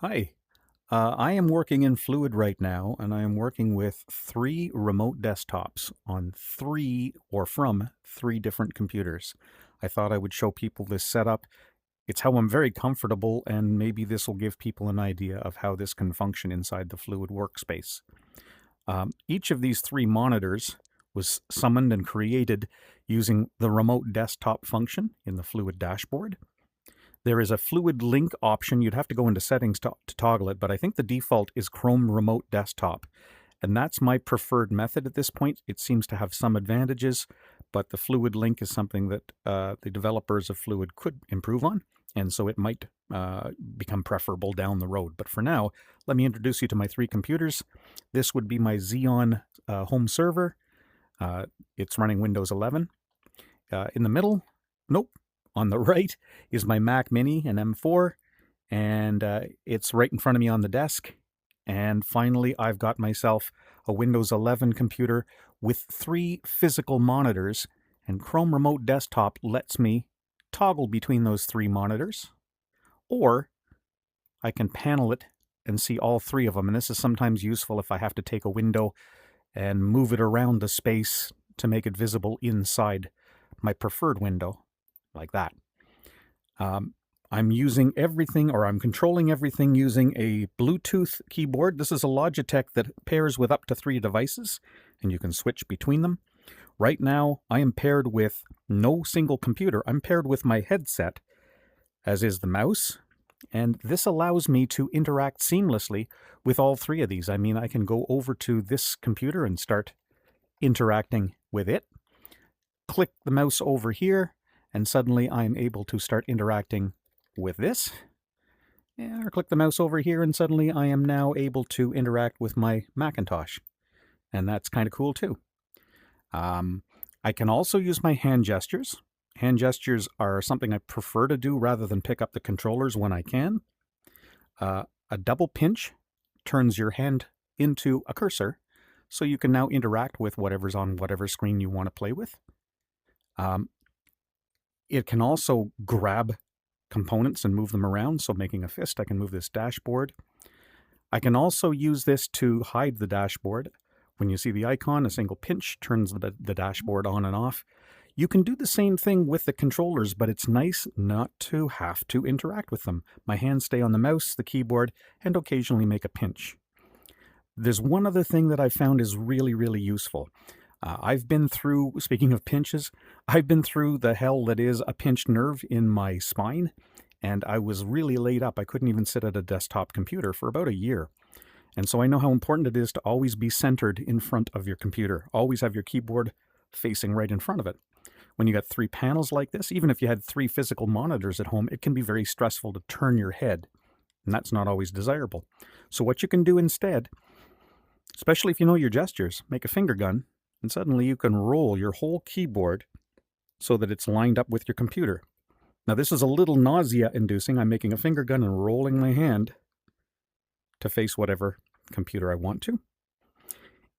Hi. I am working in Fluid right now, and I am working with three remote desktops on three or from three different computers. I thought I would show people this setup. It's how I'm very comfortable, and maybe this will give people an idea of how this can function inside the Fluid Workspace. Each of these three monitors was summoned and created using the remote desktop function in the Fluid dashboard. There is a Fluid Link option. You'd have to go into settings to toggle it, but I think the default is Chrome Remote Desktop. And that's my preferred method at this point. It seems to have some advantages, but the Fluid Link is something that the developers of Fluid could improve on, and so it might become preferable down the road. But for now, let me introduce you to my three computers. This would be my Xeon home server. It's running Windows 11. In the middle, nope, on the right is my Mac Mini, an M4, and it's right in front of me on the desk. And finally, I've got myself a Windows 11 computer with three physical monitors, and Chrome Remote Desktop lets me toggle between those three monitors, or I can panel it and see all three of them. And this is sometimes useful if I have to take a window and move it around the space to make it visible inside my preferred window, like that. I'm using everything, or I'm controlling everything using a Bluetooth keyboard. This is a Logitech that pairs with up to three devices, and you can switch between them. Right now, I am paired with no single computer. I'm paired with my headset, as is the mouse, and this allows me to interact seamlessly with all three of these. I mean, I can go over to this computer and start interacting with it, click the mouse over here, and suddenly I'm able to start interacting with this. Or click the mouse over here, and suddenly I am now able to interact with my Macintosh. And that's kind of cool too. I can also use my hand gestures. Hand gestures are something I prefer to do rather than pick up the controllers when I can. A double pinch turns your hand into a cursor, so you can now interact with whatever's on whatever screen you want to play with. It can also grab components and move them around, so making a fist, I can move this dashboard. I can also use this to hide the dashboard. When you see the icon, a single pinch turns the dashboard on and off. You can do the same thing with the controllers, but it's nice not to have to interact with them. My hands stay on the mouse, the keyboard, and occasionally make a pinch. There's one other thing that I found is really, really useful. I've been through, speaking of pinches, I've been through the hell that is a pinched nerve in my spine, and I was really laid up. I couldn't even sit at a desktop computer for about a year. And so I know how important it is to always be centered in front of your computer. Always have your keyboard facing right in front of it. When you got three panels like this, even if you had three physical monitors at home, it can be very stressful to turn your head, and that's not always desirable. So what you can do instead, especially if you know your gestures, make a finger gun, and suddenly you can roll your whole keyboard so that it's lined up with your computer. Now this is a little nausea-inducing. I'm making a finger gun and rolling my hand to face whatever computer I want to.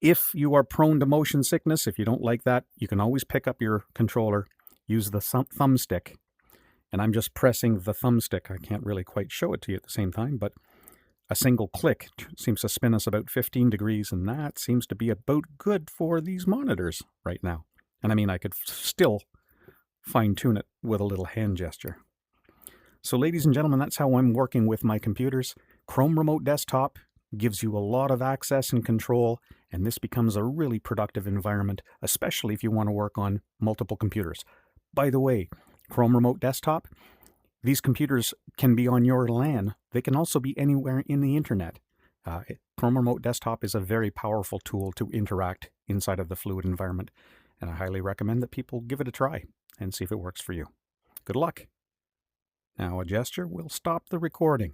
If you are prone to motion sickness, if you don't like that, you can always pick up your controller, use the thumbstick, and I'm just pressing the thumbstick. I can't really quite show it to you at the same time, but a single click seems to spin us about 15 degrees, and that seems to be about good for these monitors right now. And I mean, I could still fine-tune it with a little hand gesture. So ladies and gentlemen, that's how I'm working with my computers. Chrome Remote Desktop gives you a lot of access and control, and this becomes a really productive environment, especially if you want to work on multiple computers. By the way, Chrome Remote Desktop, these computers can be on your LAN. They can also be anywhere in the internet. Chrome Remote Desktop is a very powerful tool to interact inside of the Fluid environment, and I highly recommend that people give it a try and see if it works for you. Good luck. Now a gesture will stop the recording.